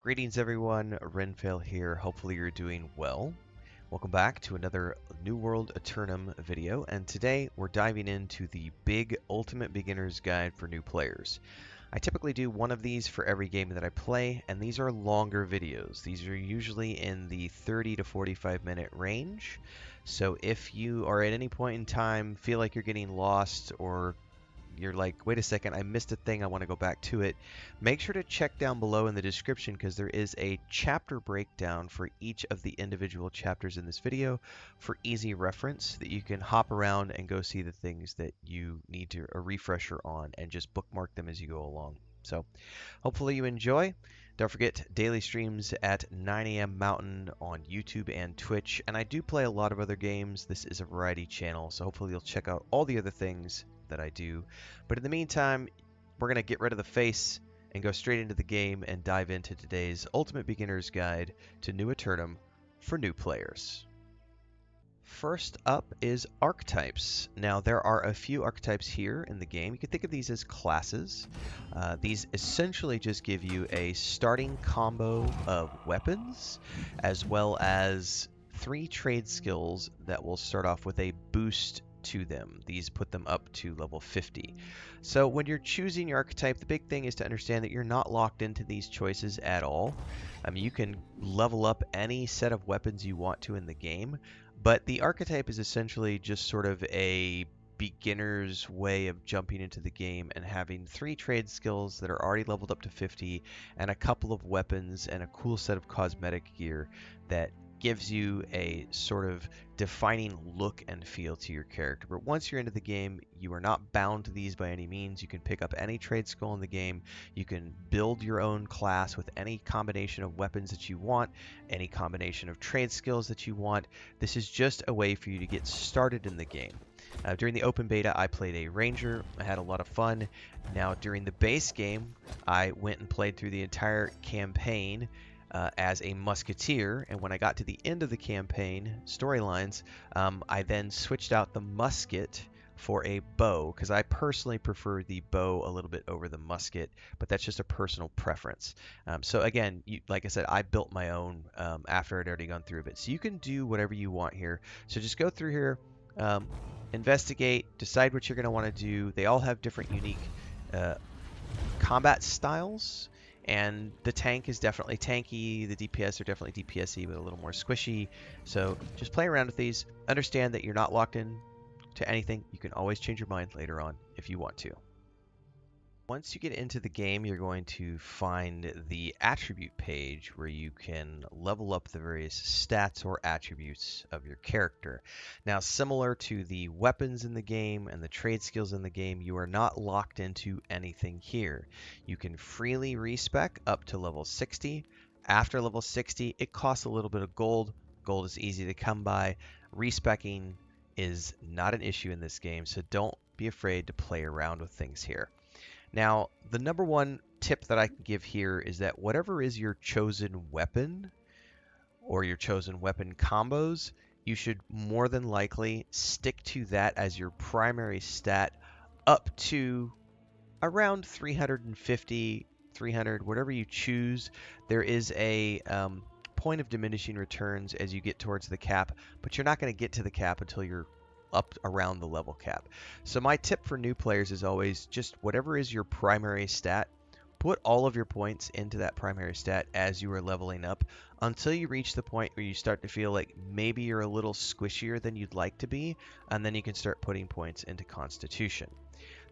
Greetings everyone, Renfail here. Hopefully you're doing well. Welcome back to another New World Aeternum video, and today we're diving into the big Ultimate Beginner's Guide for new players. I typically do one of these for every game that I play, and these are longer videos. These are usually in the 30 to 45 minute range. So if you are at any point in time feel like you're getting lost or you're like, wait a second, I missed a thing, I want to go back to it, make sure to check down below in the description because there is a chapter breakdown for each of the individual chapters in this video for easy reference that you can hop around and go see the things that you need to a refresher on and just bookmark them as you go along. So hopefully you enjoy. Don't forget daily streams at 9 a.m. Mountain on YouTube and Twitch, and I do play a lot of other games. This is a variety channel, so hopefully you'll check out all the other things that I do. But in the meantime, we're going to get rid of the face and go straight into the game and dive into today's Ultimate Beginner's Guide to New Aeternum for new players. First up is Archetypes. Now there are a few archetypes here in the game. You can think of these as classes. These essentially just give you a starting combo of weapons as well as 3 trade skills that will start off with a boost to them. These put them up to level 50. So when you're choosing your archetype, the big thing is to understand that you're not locked into these choices at all. I mean, you can level up any set of weapons you want to in the game, but the archetype is essentially just sort of a beginner's way of jumping into the game and having 3 trade skills that are already leveled up to 50 and a couple of weapons and a cool set of cosmetic gear that gives you a sort of defining look and feel to your character. But once you're into the game, you are not bound to these by any means. You can pick up any trade skill in the game. You can build your own class with any combination of weapons that you want, any combination of trade skills that you want. This is just a way for you to get started in the game. During the open beta, I played a ranger. I had a lot of fun. Now, during the base game, I went and played through the entire campaign as a musketeer, and when I got to the end of the campaign storylines, I then switched out the musket for a bow because I personally prefer the bow a little bit over the musket, but that's just a personal preference. So again, like I said, I built my own after I'd already gone through it. So you can do whatever you want here. So just go through here, investigate, decide what you're going to want to do. They all have different unique combat styles. And the tank is definitely tanky, the DPS are definitely DPS-y, but a little more squishy. So just play around with these. Understand that you're not locked in to anything. You can always change your mind later on if you want to. Once you get into the game, you're going to find the attribute page where you can level up the various stats or attributes of your character. Now, similar to the weapons in the game and the trade skills in the game, you are not locked into anything here. You can freely respec up to level 60. After level 60, it costs a little bit of gold. Gold is easy to come by. Respecking is not an issue in this game, so don't be afraid to play around with things here. Now, the number one tip that I can give here is that whatever is your chosen weapon or your chosen weapon combos, you should more than likely stick to that as your primary stat up to around 350, 300, whatever you choose. There is a point of diminishing returns as you get towards the cap, but you're not going to get to the cap until you're up around the level cap. So my tip for new players is always just whatever is your primary stat, put all of your points into that primary stat as you are leveling up until you reach the point where you start to feel like maybe you're a little squishier than you'd like to be, and then you can start putting points into Constitution.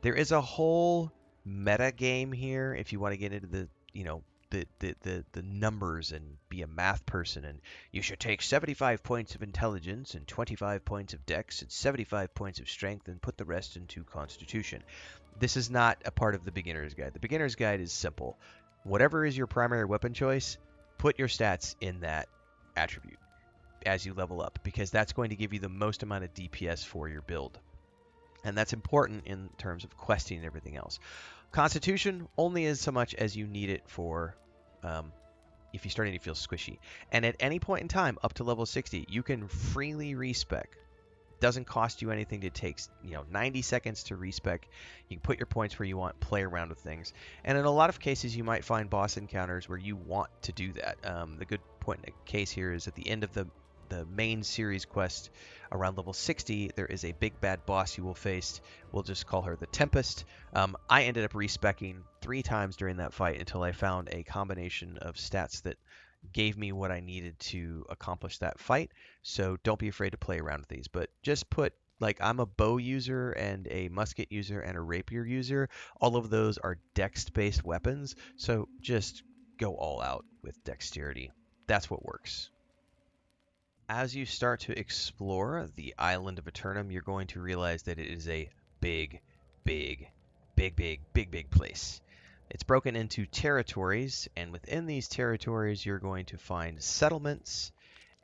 There is a whole meta game here if you want to get into the, the numbers and be a math person, and you should take 75 points of intelligence and 25 points of dex and 75 points of strength and put the rest into Constitution. This is not a part of the beginner's guide. The beginner's guide is simple. Whatever is your primary weapon choice, put your stats in that attribute as you level up, because that's going to give you the most amount of DPS for your build. And that's important in terms of questing and everything else. Constitution only is so much as you need it for if you're starting to feel squishy. And at any point in time, up to level 60, you can freely respec Doesn't cost you anything. It takes 90 seconds to respec. You can put your points where you want, play around with things, and in a lot of cases you might find boss encounters where you want to do that. The good point in the case here is at the end of the main series quest around level 60, there is a big bad boss you will face. We'll just call her the Tempest. I ended up respecking 3 times during that fight until I found a combination of stats that gave me what I needed to accomplish that fight. So don't be afraid to play around with these, but just put, like, I'm a bow user and a musket user and a rapier user. All of those are dex-based weapons, so just go all out with dexterity. That's what works. As you start to explore the island of Aeternum, you're going to realize that it is a big, big, big, big, big, big place. It's broken into territories, and within these territories, you're going to find settlements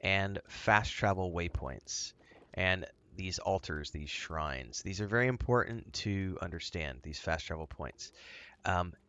and fast travel waypoints. And these altars, these shrines, these are very important to understand, these fast travel points.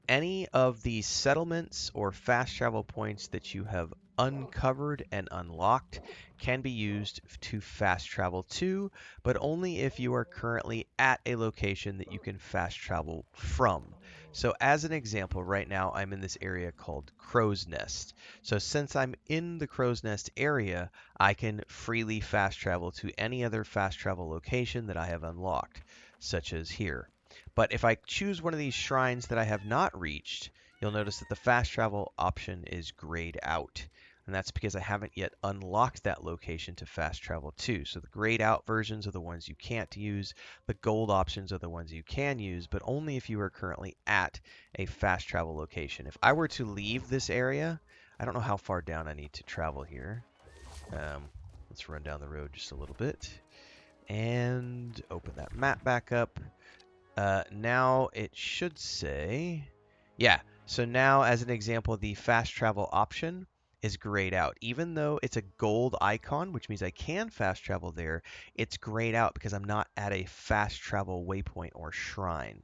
Any of these settlements or fast travel points that you have uncovered and unlocked can be used to fast travel to, but only if you are currently at a location that you can fast travel from. So as an example, right now I'm in this area called Crow's Nest. So since I'm in the Crow's Nest area, I can freely fast travel to any other fast travel location that I have unlocked, such as here. But if I choose one of these shrines that I have not reached, you'll notice that the fast travel option is grayed out. And that's because I haven't yet unlocked that location to fast travel to. So the grayed out versions are the ones you can't use. The gold options are the ones you can use, but only if you are currently at a fast travel location. If I were to leave this area, I don't know how far down I need to travel here. Let's run down the road just a little bit and open that map back up. Now it should say, yeah, so now as an example, the fast travel option is grayed out. Even though it's a gold icon, which means I can fast travel there, it's grayed out because I'm not at a fast travel waypoint or shrine.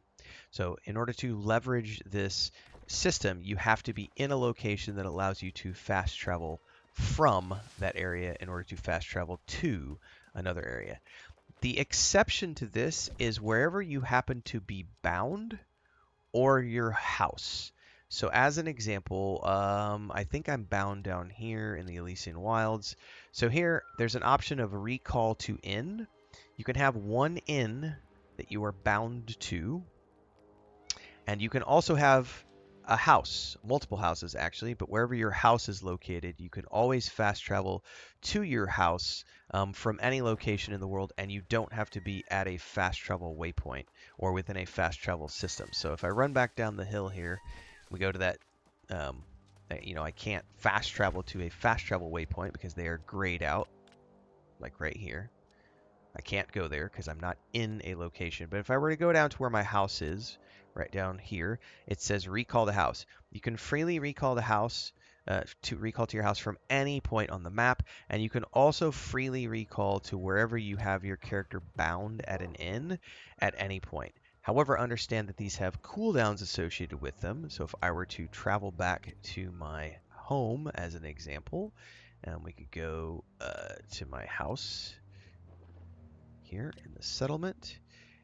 So in order to leverage this system, you have to be in a location that allows you to fast travel from that area in order to fast travel to another area. The exception to this is wherever you happen to be bound or your house. So as an example, I think I'm bound down here in the Elysian Wilds. So here, there's an option of recall to inn. You can have one inn that you are bound to, and you can also have a house, multiple houses actually, but wherever your house is located, you can always fast travel to your house from any location in the world, and you don't have to be at a fast travel waypoint or within a fast travel system. So if I run back down the hill here, we go to that, I can't fast travel to a fast travel waypoint because they are grayed out, like right here. I can't go there because I'm not in a location. But if I were to go down to where my house is, right down here, it says recall the house. You can freely recall the house, to recall to your house from any point on the map, and you can also freely recall to wherever you have your character bound at an inn at any point. However, understand that these have cooldowns associated with them. So if I were to travel back to my home as an example, and we could go to my house here in the settlement,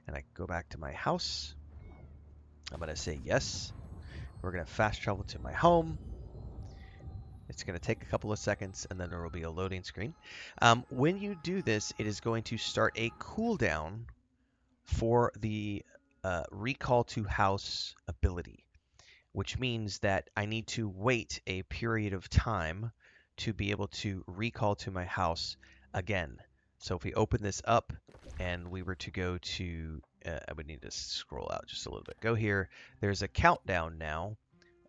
and I go back to my house. I'm going to say yes. We're going to fast travel to my home. It's going to take a couple of seconds, and then there will be a loading screen. When you do this, it is going to start a cooldown for the recall to house ability, which means that I need to wait a period of time to be able to recall to my house again. So if we open this up and we were to go to, I would need to scroll out just a little bit. Go here. There's a countdown now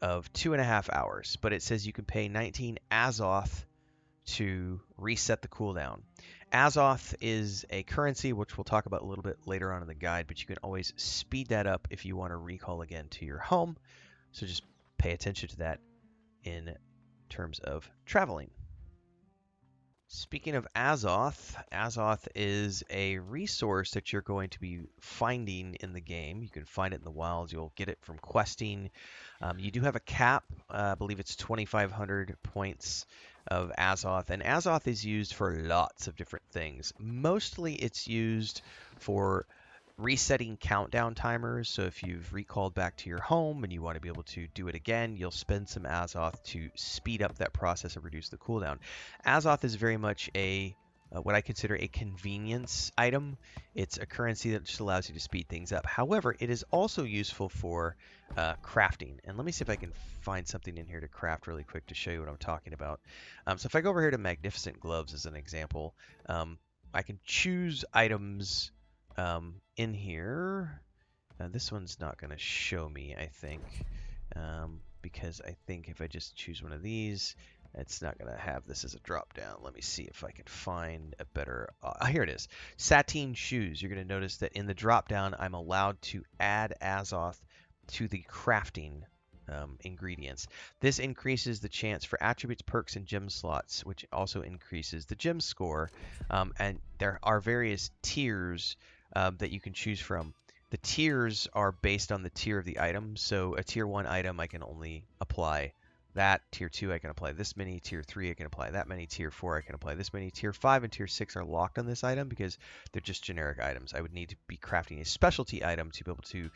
of 2.5 hours, but it says you can pay 19 Azoth to reset the cooldown. Azoth is a currency, which we'll talk about a little bit later on in the guide, but you can always speed that up if you want to recall again to your home. So just pay attention to that in terms of traveling. Speaking of Azoth, Azoth is a resource that you're going to be finding in the game. You can find it in the wilds. You'll get it from questing. You do have a cap. I believe it's 2,500 points of Azoth. And Azoth is used for lots of different things. Mostly it's used for resetting countdown timers. So if you've recalled back to your home and you want to be able to do it again, you'll spend some Azoth to speed up that process and reduce the cooldown. Azoth is very much a what I consider a convenience item. It's a currency that just allows you to speed things up. However, it is also useful for crafting. And let me see if I can find something in here to craft really quick to show you what I'm talking about. So if I go over here to Magnificent Gloves as an example, I can choose items in here. This one's not going to show me, I think, because I think if I just choose one of these, it's not going to have this as a drop down. Let me see if I can find a better. Here it is. Sateen shoes. You're going to notice that in the drop down, I'm allowed to add Azoth to the crafting ingredients. This increases the chance for attributes, perks, and gem slots, which also increases the gem score. And there are various tiers that you can choose from. The tiers are based on the tier of the item. So a tier 1 item, I can only apply that. Tier 2, I can apply this many. Tier 3, I can apply that many. Tier 4, I can apply this many. Tier 5 and Tier 6 are locked on this item because they're just generic items. I would need to be crafting a specialty item to be able to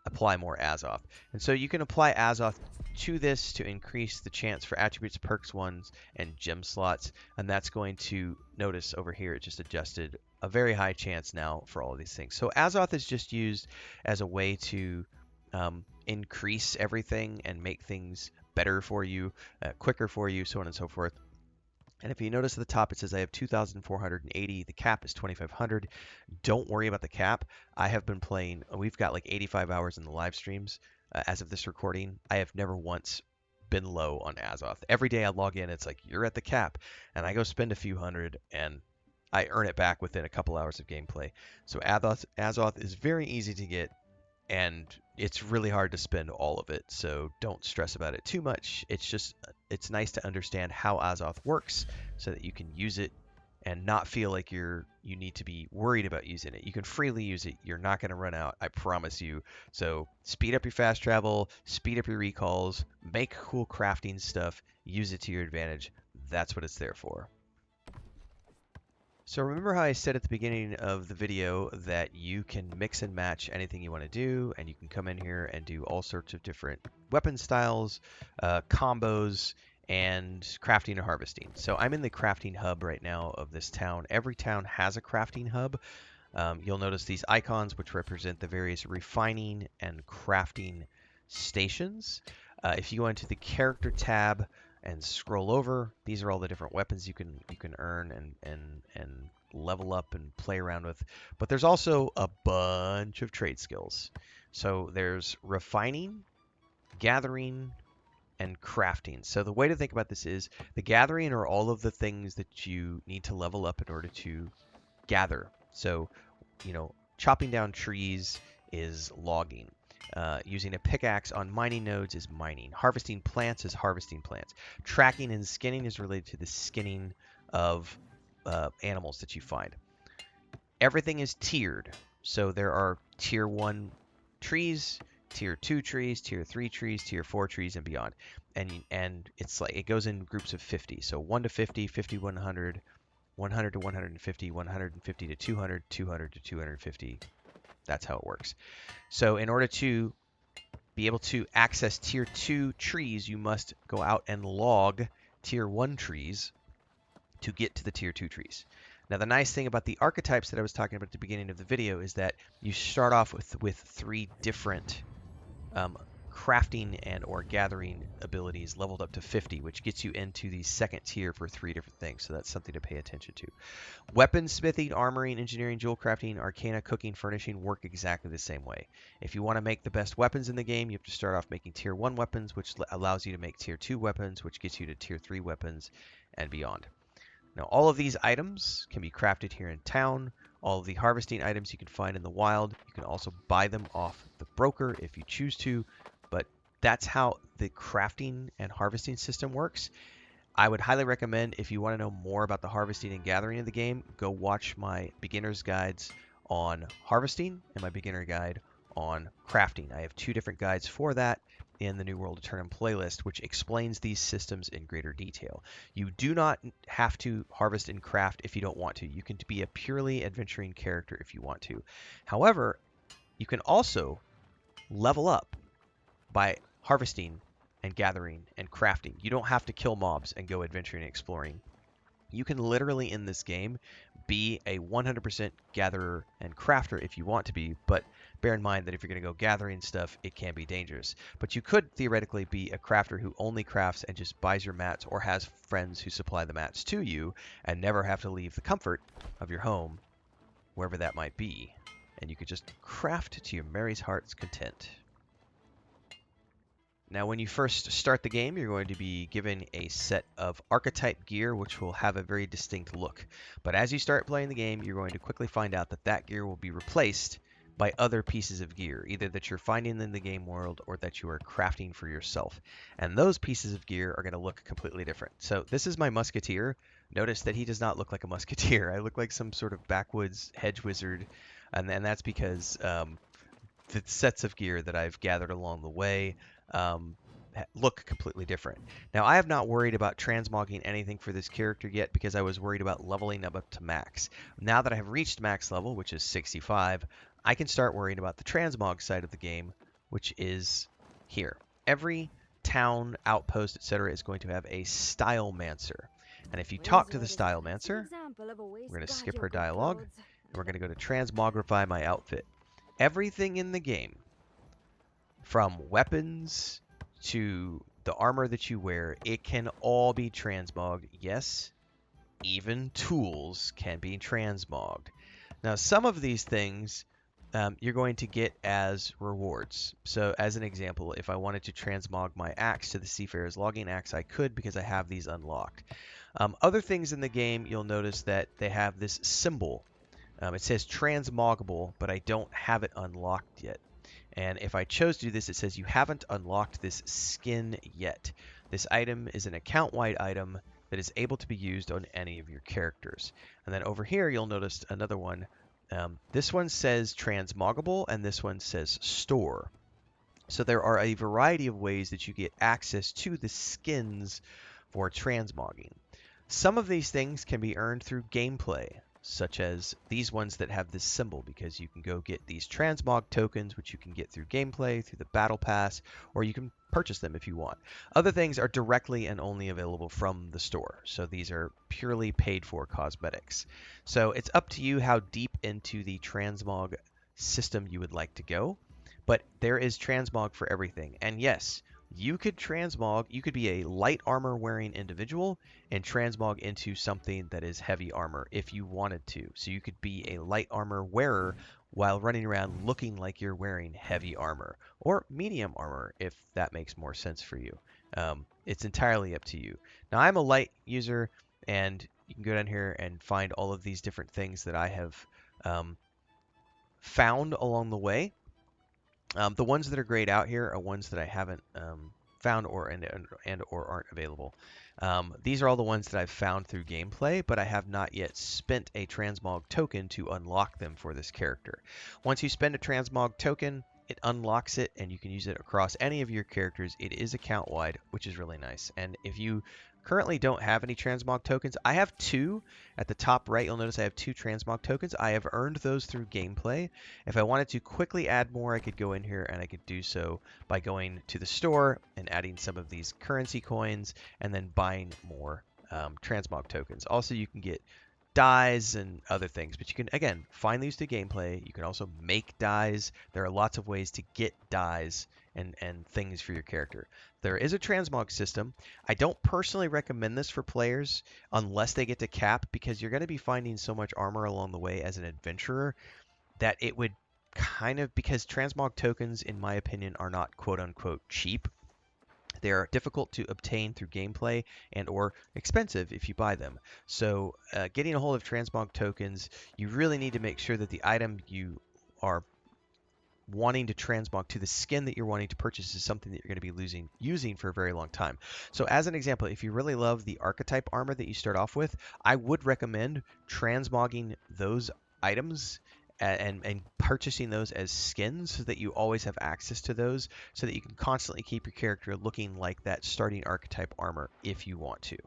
apply more Azoth. And so you can apply Azoth to this to increase the chance for attributes, perks, ones, and gem slots. And that's going to, notice over here, it just adjusted a very high chance now for all of these things. So Azoth is just used as a way to increase everything and make things better for you, quicker for you, so on and so forth. And if you notice at the top, it says I have 2,480. The cap is 2,500. Don't worry about the cap. I have been playing, we've got like 85 hours in the live streams as of this recording. I have never once been low on Azoth. Every day I log in, it's like, you're at the cap. And I go spend a few hundred and I earn it back within a couple hours of gameplay. So Azoth is very easy to get, and it's really hard to spend all of it, so don't stress about it too much. It's nice to understand how Azoth works so that you can use it and not feel like you need to be worried about using it. You can freely use it. You're not going to run out, I promise you. So speed up your fast travel, speed up your recalls, make cool crafting stuff, use it to your advantage. That's what it's there for. So remember how I said at the beginning of the video that you can mix and match anything you want to do, and you can come in here and do all sorts of different weapon styles, combos, and crafting and harvesting. So I'm in the crafting hub right now of this town. Every town has a crafting hub. You'll notice these icons which represent the various refining and crafting stations. If you go into the character tab and scroll over, these are all the different weapons you can earn and level up and play around with. But there's also a bunch of trade skills. So there's refining, gathering, and crafting. So the way to think about this is the gathering are all of the things that you need to level up in order to gather. So, chopping down trees is logging. Using a pickaxe on mining nodes is mining. Harvesting plants is harvesting plants. Tracking and skinning is related to the skinning of animals that you find. Everything is tiered. So there are tier 1 trees, tier 2 trees, tier 3 trees, tier 4 trees, and beyond. And it's like it goes in groups of 50. So 1 to 50, 50 to 100, 100 to 150, 150 to 200, 200 to 250. That's how it works. So in order to be able to access tier 2 trees, you must go out and log tier 1 trees to get to the tier 2 trees. Now the nice thing about the archetypes that I was talking about at the beginning of the video is that you start off with 3 different crafting and or gathering abilities leveled up to 50, which gets you into the second tier for 3 different things. So that's something to pay attention to. Weapon smithing, armoring, engineering, jewel crafting, arcana, cooking, furnishing work exactly the same way. If you want to make the best weapons in the game, you have to start off making tier 1 weapons, which allows you to make tier 2 weapons, which gets you to tier 3 weapons and beyond. Now all of these items can be crafted here in town. All of the harvesting items you can find in the wild. You can also buy them off the broker if you choose to. But that's how the crafting and harvesting system works. I would highly recommend, if you want to know more about the harvesting and gathering of the game, go watch my beginner's guides on harvesting and my beginner guide on crafting. I have 2 different guides for that in the New World Aeternum playlist, which explains these systems in greater detail. You do not have to harvest and craft if you don't want to. You can be a purely adventuring character if you want to. However, you can also level up by harvesting and gathering and crafting. You don't have to kill mobs and go adventuring and exploring. You can literally in this game be a 100% gatherer and crafter if you want to be, but bear in mind that if you're going to go gathering stuff, it can be dangerous. But you could theoretically be a crafter who only crafts and just buys your mats or has friends who supply the mats to you and never have to leave the comfort of your home, wherever that might be. And you could just craft to your merry heart's content. Now, when you first start the game, you're going to be given a set of archetype gear, which will have a very distinct look. But as you start playing the game, you're going to quickly find out that that gear will be replaced by other pieces of gear, either that you're finding in the game world or that you are crafting for yourself. And those pieces of gear are going to look completely different. So this is my musketeer. Notice that he does not look like a musketeer. I look like some sort of backwoods hedge wizard, and that's because the sets of gear that I've gathered along the way look completely different. Now, I have not worried about transmogging anything for this character yet because I was worried about leveling up to max. Now that I have reached max level, which is 65, I can start worrying about the transmog side of the game, which is here. Every town, outpost, etc. is going to have a stylemancer. And if you talk to the stylemancer, we're going to skip her dialogue, and we're going to go to transmogrify my outfit. Everything in the game, from weapons to the armor that you wear, it can all be transmogged. Yes, even tools can be transmogged. Now, some of these things you're going to get as rewards. So, as an example, if I wanted to transmog my axe to the Seafarer's Logging Axe, I could because I have these unlocked. Other things in the game, you'll notice that they have this symbol. It says transmoggable, but I don't have it unlocked yet. And if I chose to do this, it says you haven't unlocked this skin yet. This item is an account-wide item that is able to be used on any of your characters. And then over here, you'll notice another one. This one says transmoggable, and this one says store. So there are a variety of ways that you get access to the skins for transmogging. Some of these things can be earned through gameplay, such as these ones that have this symbol, because you can go get these transmog tokens, which you can get through gameplay, through the battle pass, or you can purchase them if you want. Other things are directly and only available from the store, so these are purely paid for cosmetics. So it's up to you how deep into the transmog system you would like to go, but there is transmog for everything. And yes, you could transmog, you could be a light armor wearing individual and transmog into something that is heavy armor if you wanted to. So you could be a light armor wearer while running around looking like you're wearing heavy armor, or medium armor if that makes more sense for you. It's entirely up to you. Now, I'm a light user, and you can go down here and find all of these different things that I have found along the way. The ones that are grayed out here are ones that I haven't found or aren't available. These are all the ones that I've found through gameplay, but I have not yet spent a transmog token to unlock them for this character. Once you spend a transmog token, it unlocks it, and you can use it across any of your characters. It is account-wide, which is really nice. And if you currently don't have any transmog tokens, I have 2. At the top right, you'll notice I have 2 transmog tokens. I have earned those through gameplay. If I wanted to quickly add more, I could go in here and I could do so by going to the store and adding some of these currency coins and then buying more transmog tokens. Also, you can get dyes and other things, but you can, again, find these to gameplay. You can also make dyes. There are lots of ways to get dyes and things for your character. There is a transmog system. I don't personally recommend this for players unless they get to cap, because you're going to be finding so much armor along the way as an adventurer that it would kind of, because transmog tokens, in my opinion, are not quote-unquote cheap. They are difficult to obtain through gameplay and or expensive if you buy them. So getting a hold of transmog tokens, you really need to make sure that the item you are wanting to transmog to the skin that you're wanting to purchase is something that you're going to be using for a very long time. So as an example, if you really love the archetype armor that you start off with, I would recommend transmogging those items and purchasing those as skins so that you always have access to those so that you can constantly keep your character looking like that starting archetype armor if you want to.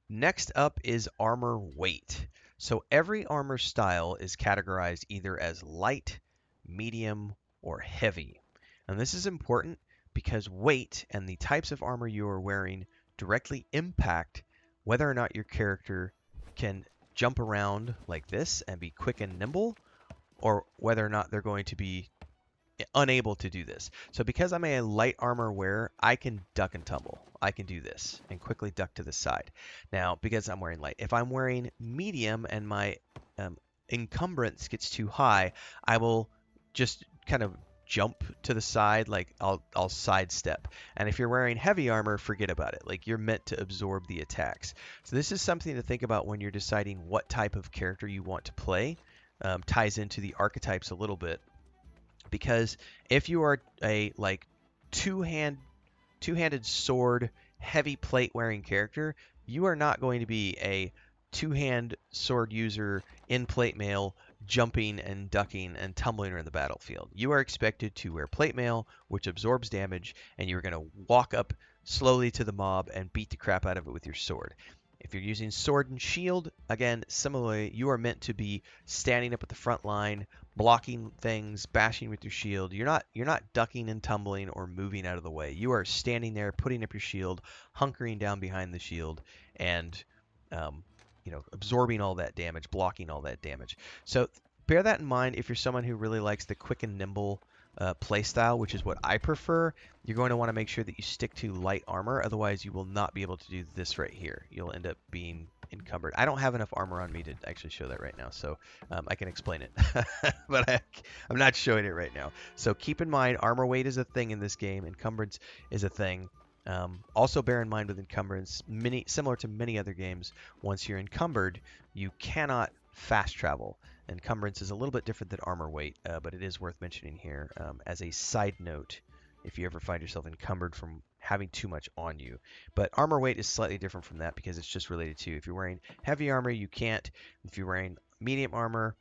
Next up is armor weight. So every armor style is categorized either as light, medium, or heavy. And this is important because weight and the types of armor you are wearing directly impact whether or not your character can jump around like this and be quick and nimble, or whether or not they're going to be unable to do this. So because I'm a light armor wearer, I can duck and tumble. I can do this and quickly duck to the side. Now, because I'm wearing light, if I'm wearing medium and my encumbrance gets too high, I will just kind of jump to the side, like I'll sidestep. And if you're wearing heavy armor, forget about it. Like you're meant to absorb the attacks. So this is something to think about when you're deciding what type of character you want to play. Ties into the archetypes a little bit. Because if you are a like two-handed sword, heavy plate wearing character, you are not going to be a two-hand sword user in plate mail, jumping and ducking and tumbling around the battlefield. You are expected to wear plate mail, which absorbs damage, and you're going to walk up slowly to the mob and beat the crap out of it with your sword. If you're using sword and shield, again, similarly, you are meant to be standing up at the front line, blocking things, bashing with your shield. You're not ducking and tumbling or moving out of the way. You are standing there, putting up your shield, hunkering down behind the shield, and absorbing all that damage, blocking all that damage. So bear that in mind if you're someone who really likes the quick and nimble playstyle, which is what I prefer. You're going to want to make sure that you stick to light armor, otherwise you will not be able to do this right here. You'll end up being encumbered. I don't have enough armor on me to actually show that right now, so I can explain it, but I'm not showing it right now. So keep in mind, armor weight is a thing in this game, encumbrance is a thing. Also bear in mind with encumbrance, similar to many other games, once you're encumbered, you cannot fast travel. Encumbrance is a little bit different than armor weight, but it is worth mentioning here as a side note if you ever find yourself encumbered from having too much on you. But armor weight is slightly different from that because it's just related to if you're wearing heavy armor, you can't. If you're wearing medium armor,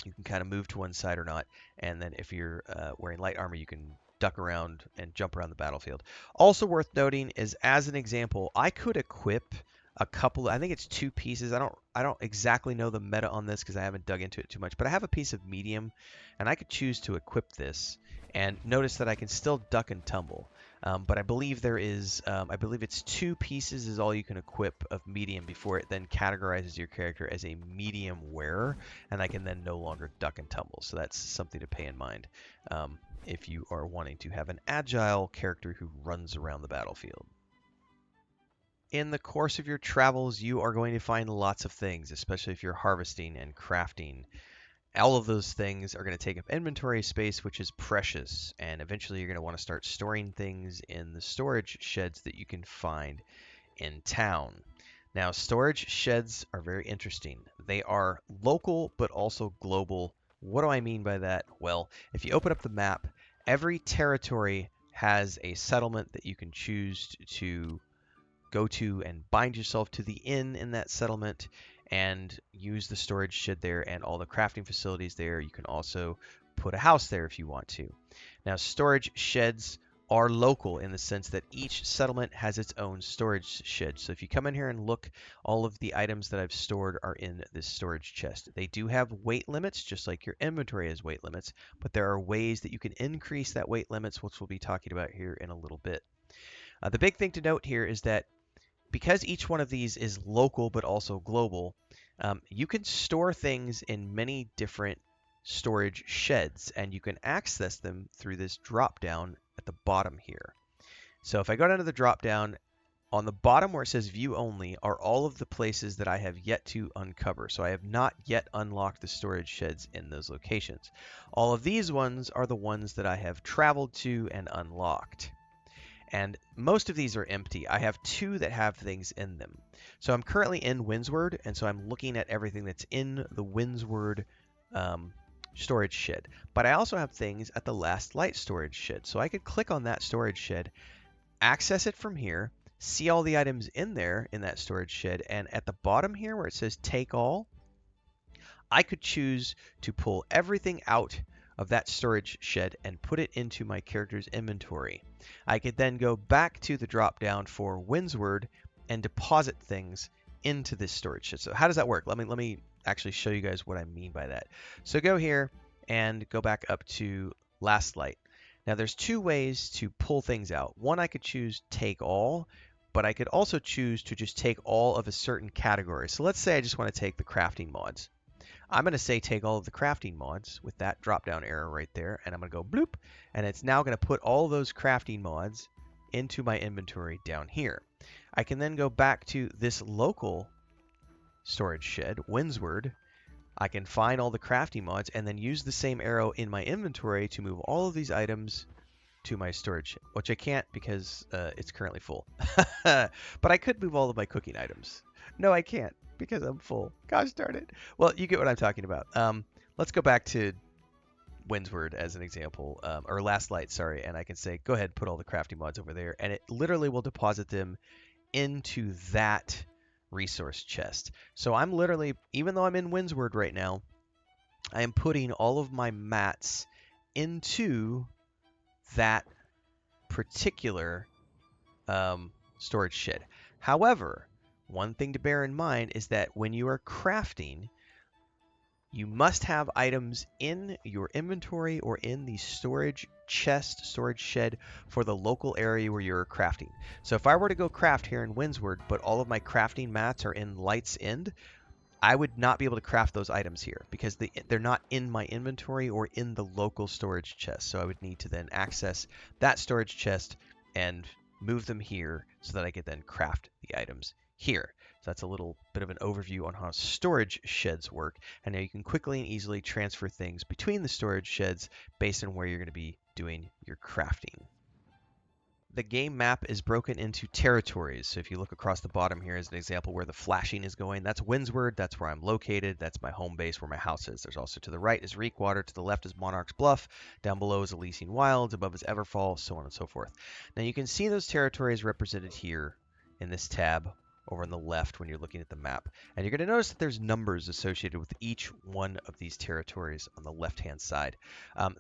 you can kind of move to one side or not. And then if you're wearing light armor, you can duck around and jump around the battlefield. Also worth noting is, as an example, I could equip a couple, I think it's two pieces. I don't exactly know the meta on this because I haven't dug into it too much, but I have a piece of medium and I could choose to equip this, and notice that I can still duck and tumble. But I believe there is, I believe it's two pieces is all you can equip of medium before it then categorizes your character as a medium wearer, and I can then no longer duck and tumble. So that's something to pay in mind if you are wanting to have an agile character who runs around the battlefield. In the course of your travels, you are going to find lots of things, especially if you're harvesting and crafting. All of those things are going to take up inventory space, which is precious, and eventually you're going to want to start storing things in the storage sheds that you can find in town. Now, storage sheds are very interesting. They are local, but also global. What do I mean by that? Well, if you open up the map, every territory has a settlement that you can choose to go to and bind yourself to the inn in that settlement and use the storage shed there and all the crafting facilities there. You can also put a house there if you want to. Now, storage sheds are local in the sense that each settlement has its own storage shed. So if you come in here and look, all of the items that I've stored are in this storage chest. They do have weight limits, just like your inventory has weight limits, but there are ways that you can increase that weight limits, which we'll be talking about here in a little bit. The big thing to note here is that because each one of these is local but also global, you can store things in many different storage sheds, and you can access them through this drop down at the bottom here. So if I go down to the drop down, on the bottom where it says view only are all of the places that I have yet to uncover. So I have not yet unlocked the storage sheds in those locations. All of these ones are the ones that I have traveled to and unlocked. And most of these are empty. I have two that have things in them. So I'm currently in Windsward, and so I'm looking at everything that's in the Windsward storage shed. But I also have things at the last light storage shed. So I could click on that storage shed, access it from here, see all the items in there in that storage shed, and at the bottom here where it says take all, I could choose to pull everything out of that storage shed and put it into my character's inventory. I could then go back to the drop down for Windsward and deposit things into this storage shed. So how does that work? Let me actually show you guys what I mean by that. So go here and go back up to Last Light. Now there's two ways to pull things out. One, I could choose take all, but I could also choose to just take all of a certain category. So let's say I just want to take the crafting mods. I'm going to say take all of the crafting mods with that drop down arrow right there, and I'm going to go bloop, and it's now going to put all those crafting mods into my inventory down here. I can then go back to this local storage shed, Windsward. I can find all the crafting mods and then use the same arrow in my inventory to move all of these items to my storage, which I can't because it's currently full. But I could move all of my cooking items. No, I can't because I'm full. Gosh darn it. Well, you get what I'm talking about. Let's go back to Windsward as an example, or Last Light, sorry, and I can say, go ahead, put all the crafting mods over there, and it literally will deposit them into that resource chest. So I'm literally, even though I'm in Windsward right now, I am putting all of my mats into that particular storage shed. However, one thing to bear in mind is that when you are crafting, you must have items in your inventory or in the storage chest, storage shed for the local area where you're crafting. So if I were to go craft here in Windsward, but all of my crafting mats are in Light's End, I would not be able to craft those items here because they're not in my inventory or in the local storage chest. So I would need to then access that storage chest and move them here so that I could then craft the items here. So that's a little bit of an overview on how storage sheds work. And now you can quickly and easily transfer things between the storage sheds based on where you're going to be doing your crafting. The game map is broken into territories. So if you look across the bottom here as an example where the flashing is going, that's Windsward, that's where I'm located, that's my home base where my house is. There's also to the right is Reekwater, to the left is Monarch's Bluff, down below is Elysian Wilds, above is Everfall, so on and so forth. Now you can see those territories represented here in this tab over on the left when you're looking at the map. And you're going to notice that there's numbers associated with each one of these territories on the left-hand side.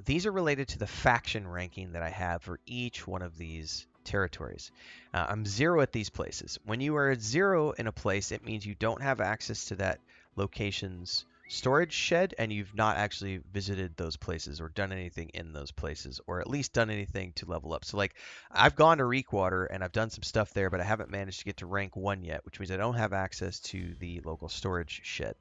These are related to the faction ranking that I have for each one of these territories. I'm 0 at these places. When you are at 0 in a place, it means you don't have access to that location's storage shed and you've not actually visited those places or done anything in those places, or at least done anything to level up. So like I've gone to Reekwater and I've done some stuff there, but I haven't managed to get to rank 1 yet, which means I don't have access to the local storage shed.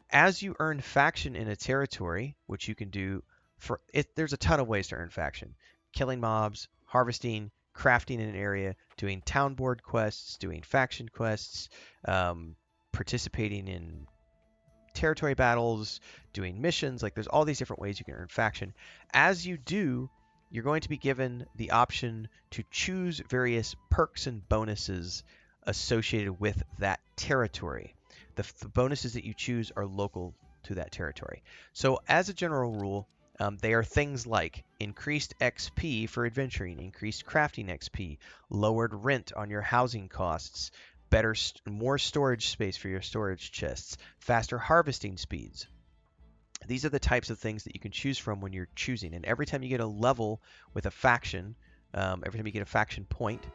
As you earn faction in a territory, which you can do for it, there's a ton of ways to earn faction. Killing mobs, harvesting, crafting in an area, doing town board quests, doing faction quests, participating in territory battles, doing missions. Like there's all these different ways you can earn faction. As you do, you're going to be given the option to choose various perks and bonuses associated with that territory. The bonuses that you choose are local to that territory. So as a general rule, they are things like increased XP for adventuring, increased crafting XP, lowered rent on your housing costs, more storage space for your storage chests, faster harvesting speeds. These are the types of things that you can choose from when you're choosing. And every time you get a level with a faction, every time you get a faction point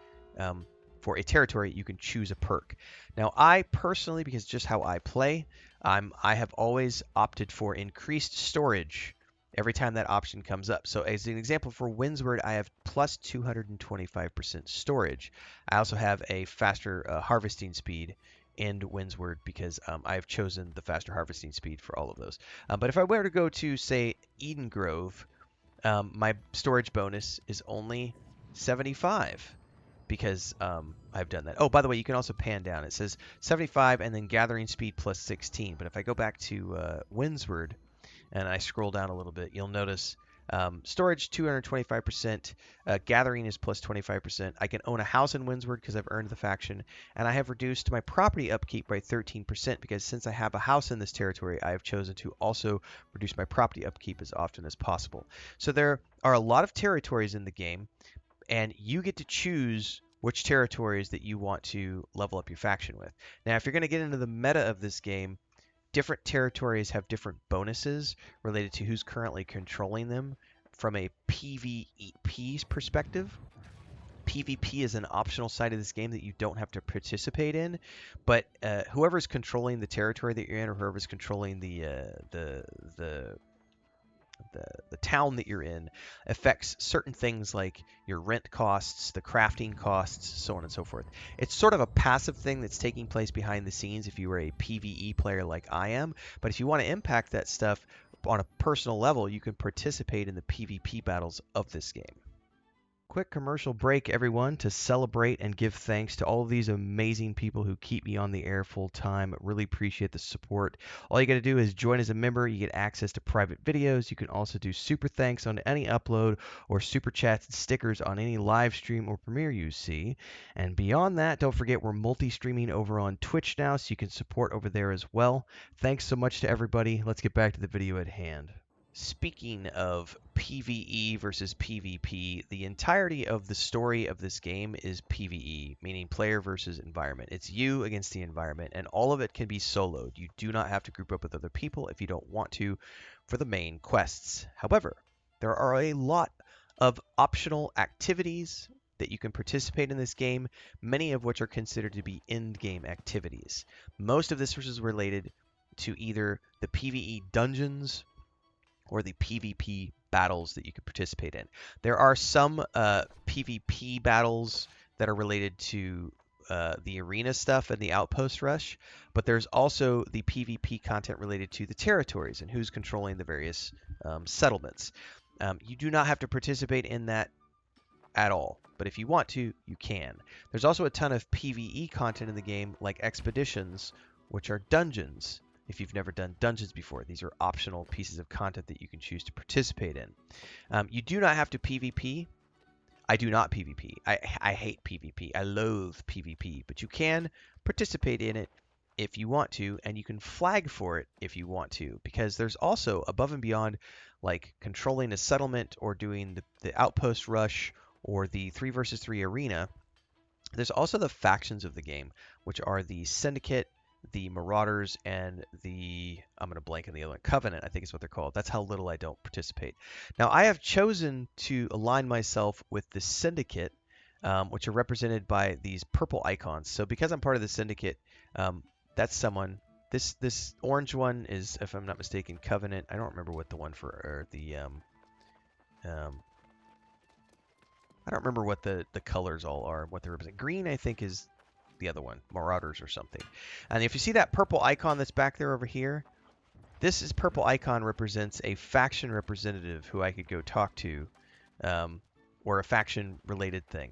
for a territory, you can choose a perk. Now, I personally, because just how I play, I have always opted for increased storage every time that option comes up. So as an example for Windsward, I have plus 225% storage. I also have a faster harvesting speed in Windsward because I've chosen the faster harvesting speed for all of those. But if I were to go to, say, Eden Grove, my storage bonus is only 75 because I've done that. Oh, by the way, you can also pan down. It says 75 and then gathering speed plus 16. But if I go back to Windsward, and I scroll down a little bit, you'll notice Storage 225%, gathering is plus 25%. I can own a house in Windsward because I've earned the faction, and I have reduced my property upkeep by 13% because since I have a house in this territory, I have chosen to also reduce my property upkeep as often as possible. So there are a lot of territories in the game, and you get to choose which territories that you want to level up your faction with. Now, if you're going to get into the meta of this game, different territories have different bonuses related to who's currently controlling them from a PvP perspective. PvP is an optional side of this game that you don't have to participate in, but whoever's controlling the territory that you're in, or whoever's controlling the town that you're in, affects certain things like your rent costs, the crafting costs, so on and so forth. It's sort of a passive thing that's taking place behind the scenes if you were a PvE player like I am, but if you want to impact that stuff on a personal level, you can participate in the PvP battles of this game. Quick commercial break, everyone, to celebrate and give thanks to all of these amazing people who keep me on the air full time. Really appreciate the support. All you got to do is join as a member. You get access to private videos. You can also do super thanks on any upload or super chats and stickers on any live stream or premiere you see. And beyond that, don't forget we're multi-streaming over on Twitch now, so you can support over there as well. Thanks so much to everybody. Let's get back to the video at hand. Speaking of PvE versus PvP, the entirety of the story of this game is PvE, meaning player versus environment. It's you against the environment, and all of it can be soloed. You do not have to group up with other people if you don't want to for the main quests. However, there are a lot of optional activities that you can participate in this game, many of which are considered to be end-game activities. Most of this is related to either the PvE dungeons or the PvP battles that you can participate in. There are some PvP battles that are related to the arena stuff and the outpost rush, but there's also the PvP content related to the territories and who's controlling the various settlements. You do not have to participate in that at all, but if you want to, you can. There's also a ton of PvE content in the game, like expeditions, which are dungeons. If you've never done dungeons before, these are optional pieces of content that you can choose to participate in. You do not have to PvP. I do not PvP. I hate PvP. I loathe PvP, but you can participate in it if you want to, and you can flag for it if you want to, because there's also above and beyond like controlling a settlement or doing the outpost rush or the 3 versus 3 arena. There's also the factions of the game, which are the Syndicate, the Marauders, and I'm going to blank on the other one, Covenant, I think is what they're called. That's how little I don't participate. Now, I have chosen to align myself with the Syndicate, which are represented by these purple icons. So because I'm part of the Syndicate, that's someone. This orange one is, if I'm not mistaken, Covenant. I don't remember what the one for, or the, I don't remember what the colors all are, what they represent. Green, I think, is the other one, Marauders or something. And if you see that purple icon that's back there over here, this is purple icon represents a faction representative who I could go talk to, or a faction related thing.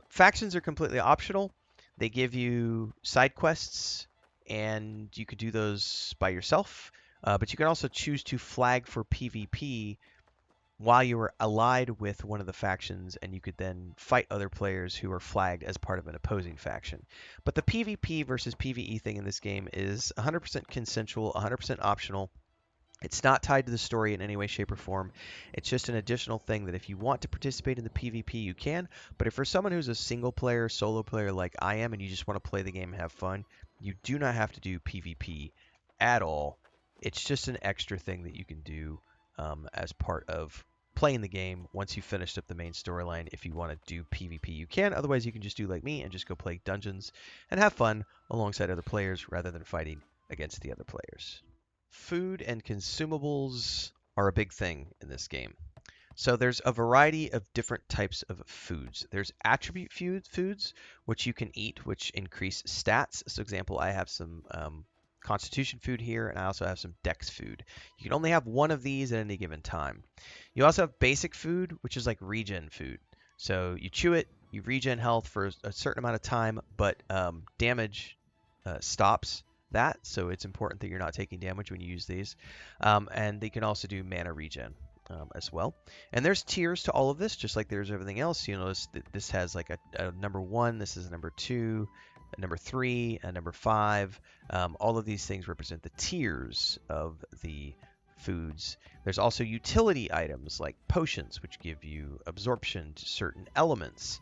Factions are completely optional. They give you side quests, and you could do those by yourself, but you can also choose to flag for PvP while you were allied with one of the factions, and you could then fight other players who are flagged as part of an opposing faction. But the PvP versus PvE thing in this game is 100% consensual, 100% optional. It's not tied to the story in any way, shape, or form. It's just an additional thing that if you want to participate in the PvP, you can. But if for someone who's a single player, solo player like I am, and you just want to play the game and have fun, you do not have to do PvP at all. It's just an extra thing that you can do as part of playing the game. Once you've finished up the main storyline, if you want to do PvP, you can. Otherwise, you can just do like me and just go play dungeons and have fun alongside other players rather than fighting against the other players. Food and consumables are a big thing in this game. So there's a variety of different types of foods. There's attribute foods, which you can eat, which increase stats. So example, I have some Constitution food here, and I also have some Dex food. You can only have one of these at any given time. You also have basic food, which is like regen food. So you chew it, you regen health for a certain amount of time, but damage stops that, so it's important that you're not taking damage when you use these. And they can also do mana regen. as well. And there's tiers to all of this, just like there's everything else. You notice that this has like a number 1, this is a number 2, a number 3, a number 5. All of these things represent the tiers of the foods. There's also utility items like potions, which give you absorption to certain elements.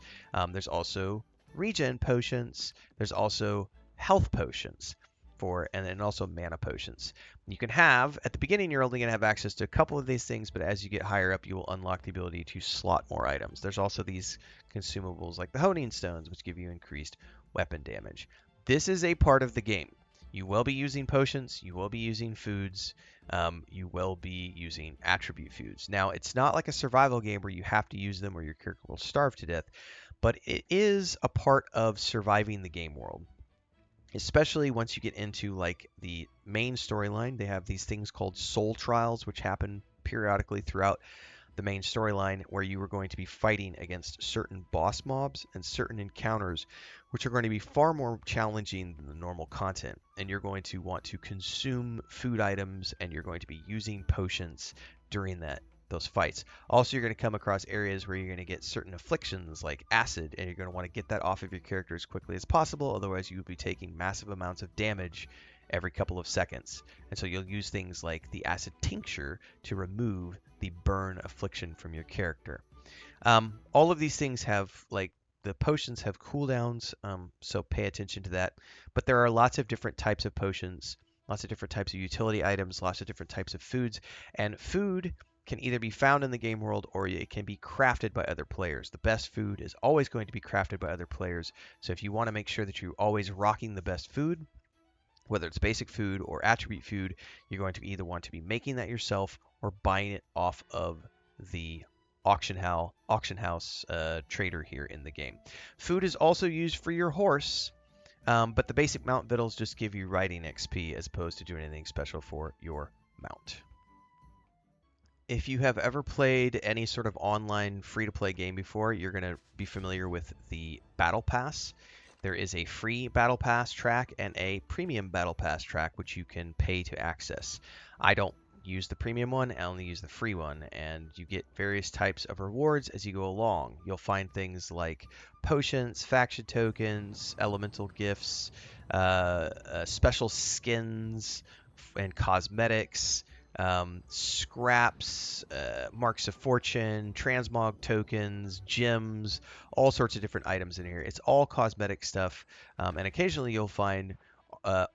There's also regen potions. There's also health potions and then also mana potions. You can have, at the beginning, you're only going to have access to a couple of these things, but as you get higher up, you will unlock the ability to slot more items. There's also these consumables like the honing stones, which give you increased weapon damage. This is a part of the game. You will be using potions, you will be using foods, you will be using attribute foods. Now, it's not like a survival game where you have to use them or your character will starve to death, but it is a part of surviving the game world. Especially once you get into like the main storyline, they have these things called soul trials, which happen periodically throughout the main storyline, where you are going to be fighting against certain boss mobs and certain encounters, which are going to be far more challenging than the normal content. And you're going to want to consume food items, and you're going to be using potions during those fights. Also, you're going to come across areas where you're going to get certain afflictions like acid, and you're going to want to get that off of your character as quickly as possible. Otherwise, you will be taking massive amounts of damage every couple of seconds. And so you'll use things like the acid tincture to remove the burn affliction from your character. All of these things have, like, the potions have cooldowns, so pay attention to that. But there are lots of different types of potions, lots of different types of utility items, lots of different types of foods, and food can either be found in the game world or it can be crafted by other players. The best food is always going to be crafted by other players. So if you want to make sure that you're always rocking the best food, whether it's basic food or attribute food, you're going to either want to be making that yourself or buying it off of the auction house trader here in the game. Food is also used for your horse, but the basic mount victuals just give you riding XP as opposed to doing anything special for your mount. If you have ever played any sort of online free-to-play game before, you're going to be familiar with the Battle Pass. There is a free Battle Pass track and a premium Battle Pass track, which you can pay to access. I don't use the premium one, I only use the free one, and you get various types of rewards as you go along. You'll find things like potions, faction tokens, elemental gifts, special skins, and cosmetics, scraps, marks of fortune, transmog tokens, gems, all sorts of different items in here. It's all cosmetic stuff, and occasionally you'll find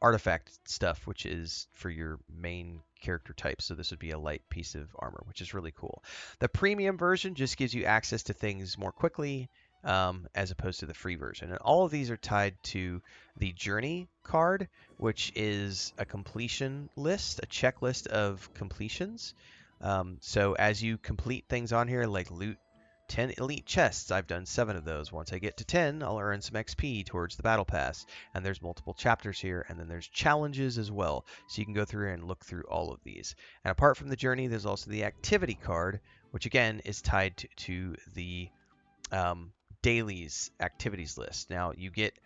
artifact stuff, which is for your main character type. So this would be a light piece of armor, which is really cool. The premium version just gives you access to things more quickly, as opposed to the free version. And all of these are tied to the journey card, which is a completion list, a checklist of completions. So as you complete things on here, like loot 10 elite chests, I've done 7 of those. Once I get to 10, I'll earn some XP towards the battle pass. And there's multiple chapters here, and then there's challenges as well. So you can go through and look through all of these. And apart from the journey, there's also the activity card, which again is tied to the dailies activities list. Now you get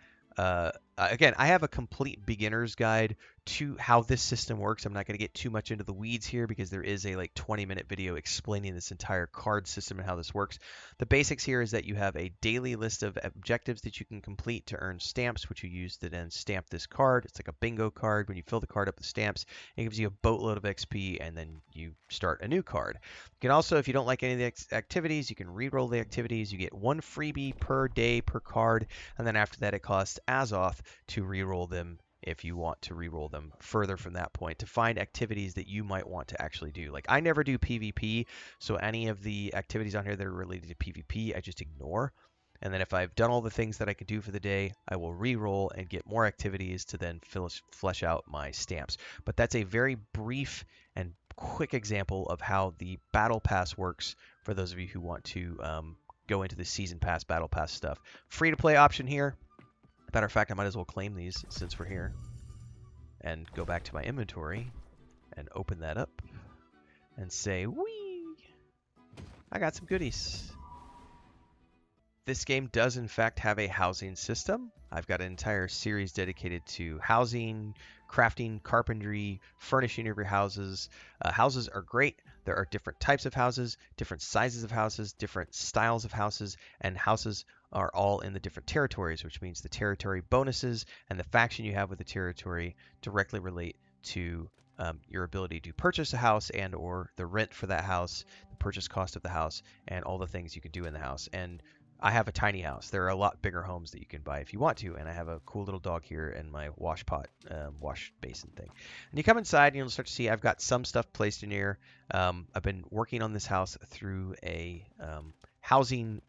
again, I have a complete beginner's guide to how this system works. I'm not going to get too much into the weeds here because there is a like 20-minute video explaining this entire card system and how this works. The basics here is that you have a daily list of objectives that you can complete to earn stamps, which you use to then stamp this card. It's like a bingo card. When you fill the card up with stamps, it gives you a boatload of XP, and then you start a new card. You can also, if you don't like any of the activities, you can re-roll the activities. You get 1 freebie per day per card, and then after that it costs Azoth to re-roll them if you want to re-roll them further from that point to find activities that you might want to actually do. Like, I never do PvP, so any of the activities on here that are related to PvP, I just ignore. And then if I've done all the things that I can do for the day, I will re-roll and get more activities to then flesh out my stamps. But that's a very brief and quick example of how the Battle Pass works for those of you who want to go into the Season Pass, Battle Pass stuff. Free-to-play option here. Matter of fact, I might as well claim these since we're here and go back to my inventory and open that up and say, whee, I got some goodies. This game does in fact have a housing system. I've got an entire series dedicated to housing, crafting, carpentry, furnishing of your houses. Houses are great. there are different types of houses, different sizes of houses, different styles of houses, and houses are all in the different territories, which means the territory bonuses and the faction you have with the territory directly relate to your ability to purchase a house and or the rent for that house, the purchase cost of the house, and all the things you can do in the house. And I have a tiny house. There are a lot bigger homes that you can buy if you want to, and I have a cool little dog here in my wash pot, wash basin thing. And you come inside and you'll start to see I've got some stuff placed in here. I've been working on this house through a housing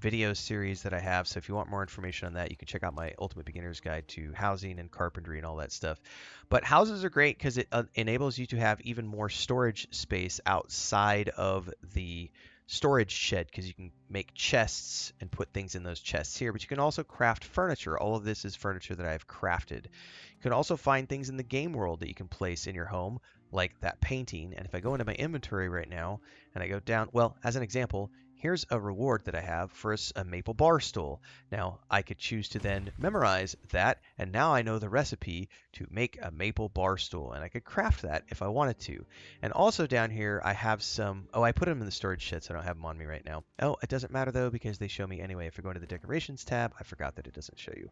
video series that I have. So if you want more information on that, you can check out my Ultimate Beginner's Guide to Housing and Carpentry and all that stuff. But houses are great because it enables you to have even more storage space outside of the storage shed, because you can make chests and put things in those chests here, but you can also craft furniture. All of this is furniture that I've crafted. You can also find things in the game world that you can place in your home, like that painting. And if I go into my inventory right now and I go down, well, as an example, here's a reward that I have for a maple bar stool. Now, I could choose to then memorize that, and now I know the recipe to make a maple bar stool, and I could craft that if I wanted to. And also down here, I have some, I put them in the storage shed, so I don't have them on me right now. Oh, it doesn't matter though, because they show me anyway. If I go into the decorations tab, I forgot that it doesn't show you.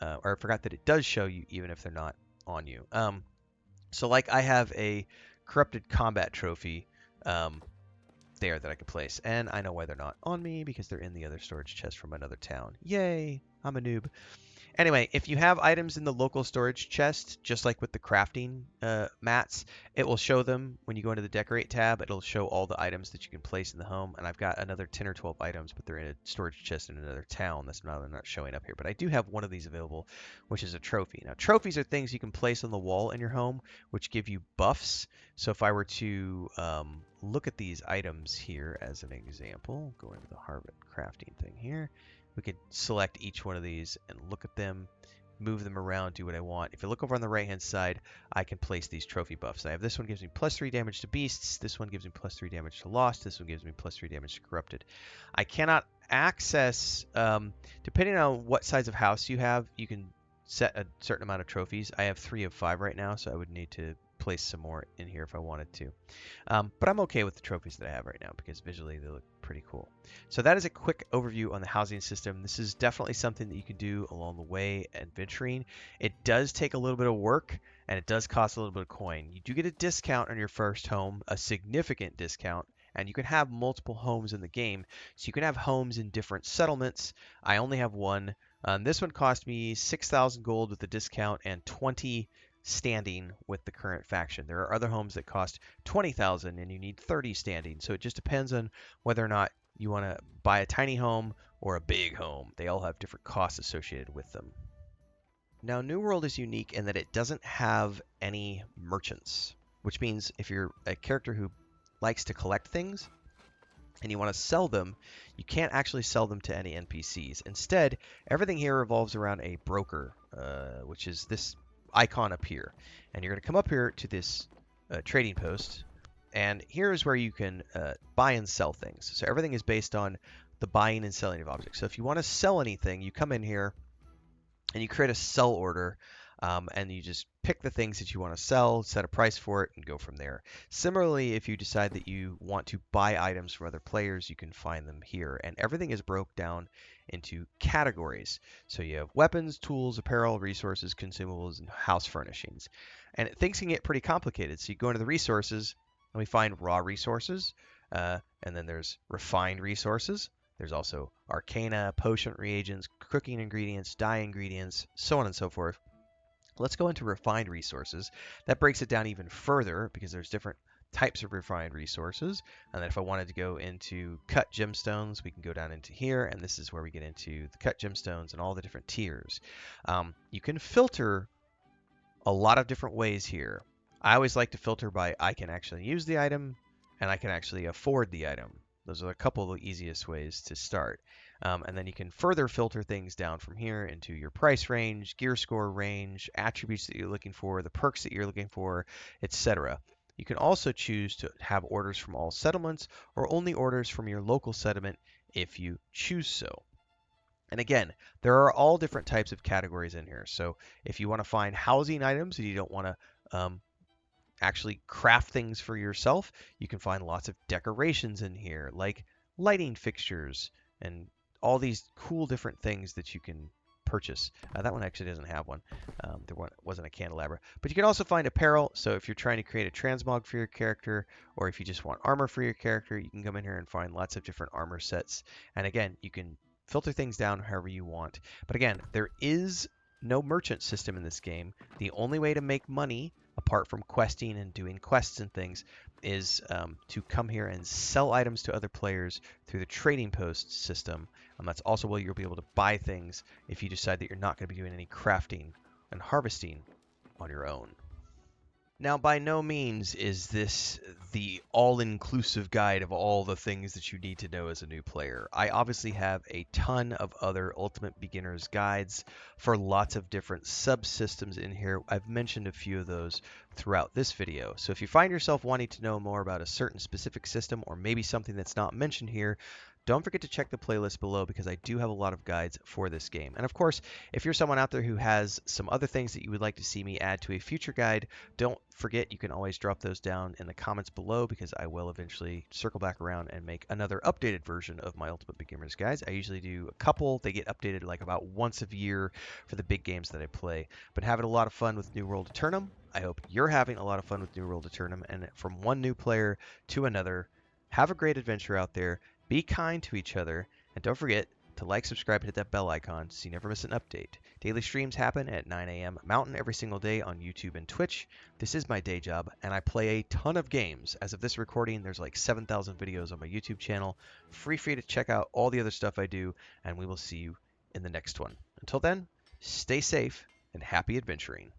Or I forgot that it does show you even if they're not on you. So like I have a corrupted combat trophy, there that I can place, and I know why they're not on me, because they're in the other storage chest from another town. Yay, I'm a noob. Anyway, if you have items in the local storage chest, just like with the crafting mats, it will show them when you go into the decorate tab. It'll show all the items that you can place in the home, and I've got another 10 or 12 items, but they're in a storage chest in another town. They're not showing up here, but I do have one of these available, which is a trophy. Now, trophies are things you can place on the wall in your home, which give you buffs. So if I were to look at these items here as an example, go into the Harvard crafting thing here, we could select each one of these and look at them, move them around, do what I want. If you look over on the right hand side, I can place these trophy buffs. I have this one gives me +3 damage to beasts, this one gives me +3 damage to lost, this one gives me +3 damage to corrupted. I cannot access, depending on what size of house you have, you can set a certain amount of trophies. I have 3 of 5 right now, so I would need to place some more in here if I wanted to. But I'm okay with the trophies that I have right now because visually they look pretty cool. So that is a quick overview on the housing system. This is definitely something that you can do along the way adventuring. It does take a little bit of work and it does cost a little bit of coin. You do get a discount on your first home, a significant discount, and you can have multiple homes in the game. So you can have homes in different settlements. I only have one. This one cost me 6,000 gold with the discount and 20 standing with the current faction. There are other homes that cost 20,000 and you need 30 standing. So it just depends on whether or not you want to buy a tiny home or a big home. They all have different costs associated with them. Now, New World is unique in that it doesn't have any merchants, which means if you're a character who likes to collect things and you want to sell them, you can't actually sell them to any NPCs. Instead, everything here revolves around a broker, which is this icon up here, and you're going to come up here to this trading post, and here's where you can buy and sell things. So everything is based on the buying and selling of objects. So if you want to sell anything, you come in here and you create a sell order, and you just pick the things that you want to sell, set a price for it, and go from there. Similarly, if you decide that you want to buy items from other players, you can find them here, and everything is broke down into categories. So you have weapons, tools, apparel, resources, consumables, and house furnishings. And things can get pretty complicated. So you go into the resources, and we find raw resources, and then there's refined resources. There's also arcana, potion reagents, cooking ingredients, dye ingredients, so on and so forth. Let's go into refined resources. That breaks it down even further because there's different types of refined resources. And then if I wanted to go into cut gemstones, we can go down into here, and this is where we get into the cut gemstones and all the different tiers. You can filter a lot of different ways here. I always like to filter by I can actually use the item and I can actually afford the item. Those are a couple of the easiest ways to start. And then you can further filter things down from here into your price range, gear score range, attributes that you're looking for, the perks that you're looking for, etc. You can also choose to have orders from all settlements or only orders from your local settlement if you choose so. And again, there are all different types of categories in here. So if you want to find housing items and you don't want to actually craft things for yourself. You can find lots of decorations in here, like lighting fixtures and all these cool different things that you can purchase. That one actually doesn't have one. Wasn't a candelabra. But you can also find apparel. So if you're trying to create a transmog for your character, or if you just want armor for your character, you can come in here and find lots of different armor sets. And again, you can filter things down however you want. But again, there is no merchant system in this game. The only way to make money, apart from questing and doing quests and things, is to come here and sell items to other players through the trading post system. That's also where you'll be able to buy things if you decide that you're not going to be doing any crafting and harvesting on your own. Now, by no means is this the all-inclusive guide of all the things that you need to know as a new player. I obviously have a ton of other Ultimate Beginner's guides for lots of different subsystems in here. I've mentioned a few of those throughout this video. So if you find yourself wanting to know more about a certain specific system, or maybe something that's not mentioned here, don't forget to check the playlist below, because I do have a lot of guides for this game. And of course, if you're someone out there who has some other things that you would like to see me add to a future guide, don't forget you can always drop those down in the comments below, because I will eventually circle back around and make another updated version of my Ultimate Beginner's guides. I usually do a couple. They get updated like about once a year for the big games that I play. But having a lot of fun with New World Aeternum. I hope you're having a lot of fun with New World Aeternum, and from one new player to another, have a great adventure out there. Be kind to each other, and don't forget to like, subscribe, and hit that bell icon so you never miss an update. Daily streams happen at 9 a.m. Mountain every single day on YouTube and Twitch. This is my day job, and I play a ton of games. As of this recording, there's like 7,000 videos on my YouTube channel. Free to check out all the other stuff I do, and we will see you in the next one. Until then, stay safe and happy adventuring.